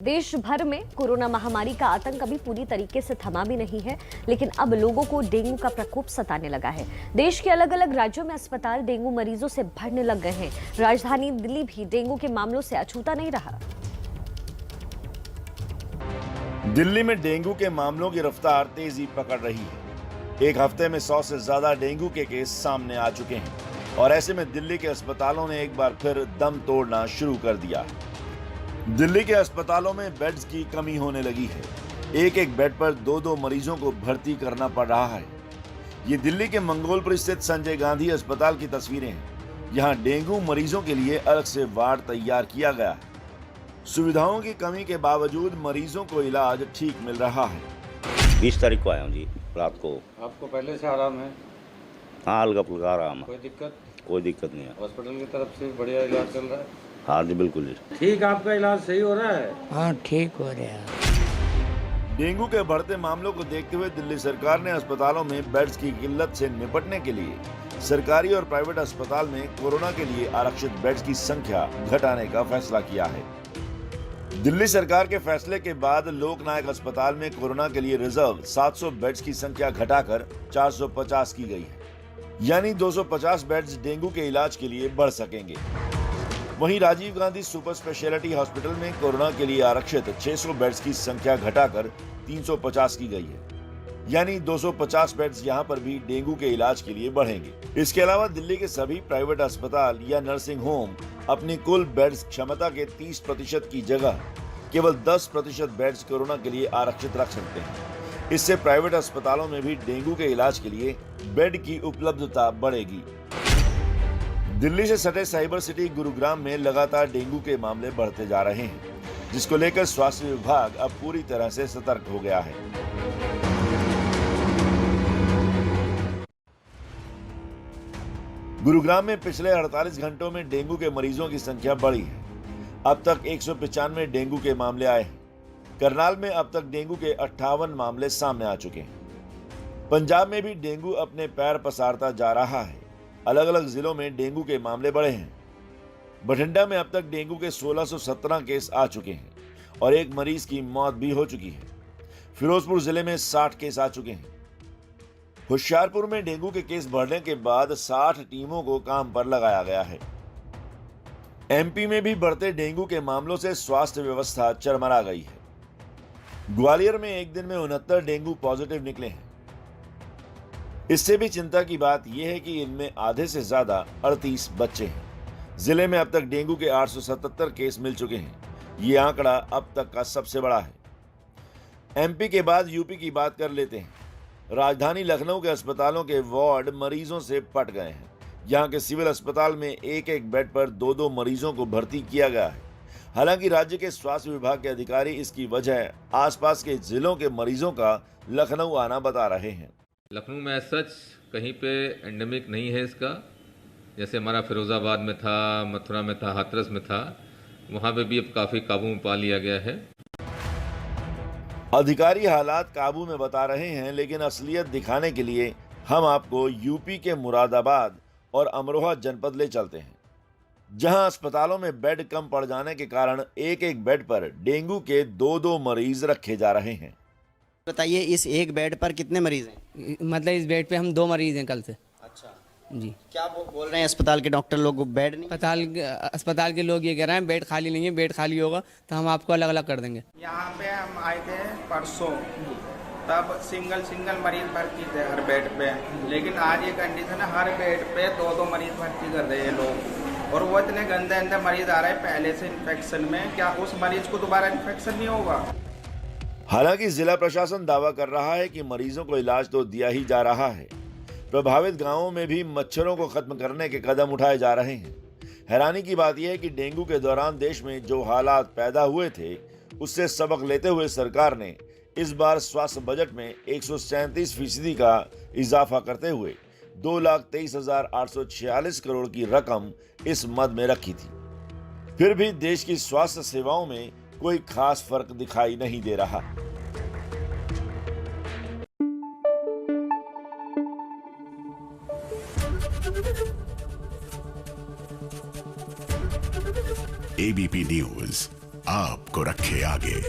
देश भर में कोरोना महामारी का आतंक अभी पूरी तरीके से थमा भी नहीं है, लेकिन अब लोगों को डेंगू का प्रकोप सताने लगा है। देश के अलग अलग राज्यों में अस्पताल डेंगू मरीजों से भरने लग गए हैं। राजधानी दिल्ली भी डेंगू के मामलों से अछूता नहीं रहा। दिल्ली में डेंगू के मामलों की रफ्तार तेजी पकड़ रही है। एक हफ्ते में 100 से ज्यादा डेंगू के केस सामने आ चुके हैं और ऐसे में दिल्ली के अस्पतालों ने एक बार फिर दम तोड़ना शुरू कर दिया। दिल्ली के अस्पतालों में बेड्स की कमी होने लगी है। एक एक बेड पर दो मरीजों को भर्ती करना पड़ रहा है। ये दिल्ली के मंगोलपुर स्थित संजय गांधी अस्पताल की तस्वीरें हैं। यहाँ डेंगू मरीजों के लिए अलग से वार्ड तैयार किया गया है। सुविधाओं की कमी के बावजूद मरीजों को इलाज ठीक मिल रहा है। 20 तारीख को आया हूँ जी, रात को। आपको पहले से आराम है? हाँ, हल्का फुल्का आराम है। कोई दिक्कत? कोई दिक्कत नहीं है। हॉस्पिटल की तरफ से बढ़िया इलाज चल रहा है? हाँ जी, बिल्कुल जी। ठीक, आपका इलाज सही हो रहा है? हाँ, ठीक हो रहा है। डेंगू के बढ़ते मामलों को देखते हुए दिल्ली सरकार ने अस्पतालों में बेड्स की किल्लत से निपटने के लिए सरकारी और प्राइवेट अस्पताल में कोरोना के लिए आरक्षित बेड्स की संख्या घटाने का फैसला किया है। दिल्ली सरकार के फैसले के बाद लोकनायक अस्पताल में कोरोना के लिए रिजर्व 700 बेड्स की संख्या घटाकर 450 की गई है, यानी 250 बेड्स डेंगू के इलाज के लिए बढ़ सकेंगे। वहीं Rajiv Gandhi super speciality hospital में कोरोना के लिए आरक्षित 600 बेड्स की संख्या घटाकर 350 की गई है, यानी 250 बेड्स यहां पर भी डेंगू के इलाज के लिए बढ़ेंगे। इसके अलावा दिल्ली के सभी प्राइवेट अस्पताल या नर्सिंग होम अपनी कुल बेड्स क्षमता के 30% की जगह केवल 10% बेड्स कोरोना के लिए आरक्षित रख सकते हैं। इससे प्राइवेट अस्पतालों में भी डेंगू के इलाज के लिए बेड की उपलब्धता बढ़ेगी। दिल्ली से सटे साइबर सिटी गुरुग्राम में लगातार डेंगू के मामले बढ़ते जा रहे हैं, जिसको लेकर स्वास्थ्य विभाग अब पूरी तरह से सतर्क हो गया है। गुरुग्राम में पिछले 48 घंटों में डेंगू के मरीजों की संख्या बढ़ी है। अब तक 195 डेंगू के मामले आए हैं। करनाल में अब तक डेंगू के 58 मामले सामने आ चुके हैं। पंजाब में भी डेंगू अपने पैर पसारता जा रहा है। अलग अलग जिलों में डेंगू के मामले बढ़े हैं। बठिंडा में अब तक डेंगू के 1617 केस आ चुके हैं और एक मरीज की मौत भी हो चुकी है। फिरोजपुर जिले में 60 केस आ चुके हैं। होशियारपुर में डेंगू के केस बढ़ने के बाद 60 टीमों को काम पर लगाया गया है। एमपी में भी बढ़ते डेंगू के मामलों से स्वास्थ्य व्यवस्था चरमरा गई है। ग्वालियर में एक दिन में 69 डेंगू पॉजिटिव निकले हैं। इससे भी चिंता की बात यह है कि इनमें आधे से ज्यादा 38 बच्चे हैं। जिले में अब तक डेंगू के 877 केस मिल चुके हैं। ये आंकड़ा अब तक का सबसे बड़ा है। एमपी के बाद यूपी की बात कर लेते हैं। राजधानी लखनऊ के अस्पतालों के वार्ड मरीजों से पट गए हैं। यहाँ के सिविल अस्पताल में एक एक बेड पर दो मरीजों को भर्ती किया गया है। हालांकि राज्य के स्वास्थ्य विभाग के अधिकारी इसकी वजह आसपास के जिलों के मरीजों का लखनऊ आना बता रहे हैं। लखनऊ में सच कहीं पे एंडेमिक नहीं है इसका, जैसे हमारा फिरोजाबाद में था, मथुरा में था, हाथरस में था, वहाँ पे भी अब काफ़ी काबू में पा लिया गया है। अधिकारी हालात काबू में बता रहे हैं, लेकिन असलियत दिखाने के लिए हम आपको यूपी के मुरादाबाद और अमरोहा जनपद ले चलते हैं, जहां अस्पतालों में बेड कम पड़ जाने के कारण एक एक बेड पर डेंगू के दो मरीज रखे जा रहे हैं। बताइए, इस एक बेड पर कितने मरीज हैं? मतलब इस बेड पे हम 2 मरीज हैं कल से। अच्छा जी। क्या बोल रहे हैं अस्पताल के डॉक्टर लोग? बेड नहीं? अस्पताल के लोग ये कह रहे हैं बेड खाली नहीं है, बेड खाली होगा तो हम आपको अलग अलग कर देंगे। यहाँ पे हम आए थे परसों, तब सिंगल मरीज भर्ती थे हर बेड पे, लेकिन आज ये कंडीशन है हर बेड पे दो मरीज भर्ती कर रहे हैं लोग, और वो इतने गंदे मरीज आ रहे हैं पहले से इन्फेक्शन में। क्या उस मरीज को दोबारा इन्फेक्शन नहीं होगा? हालांकि जिला प्रशासन दावा कर रहा है कि मरीजों को इलाज तो दिया ही जा रहा है। प्रभावित गांवों में भी मच्छरों को खत्म करने के कदम उठाए जा रहे हैं। हैरानी की बात यह है कि डेंगू के दौरान देश में जो हालात पैदा हुए थे, उससे सबक लेते हुए सरकार ने इस बार स्वास्थ्य बजट में 137% का इजाफा करते हुए 2,23,846 करोड़ की रकम इस मद में रखी थी। फिर भी देश की स्वास्थ्य सेवाओं में कोई खास फर्क दिखाई नहीं दे रहा। ABP News, आपको रखे आगे।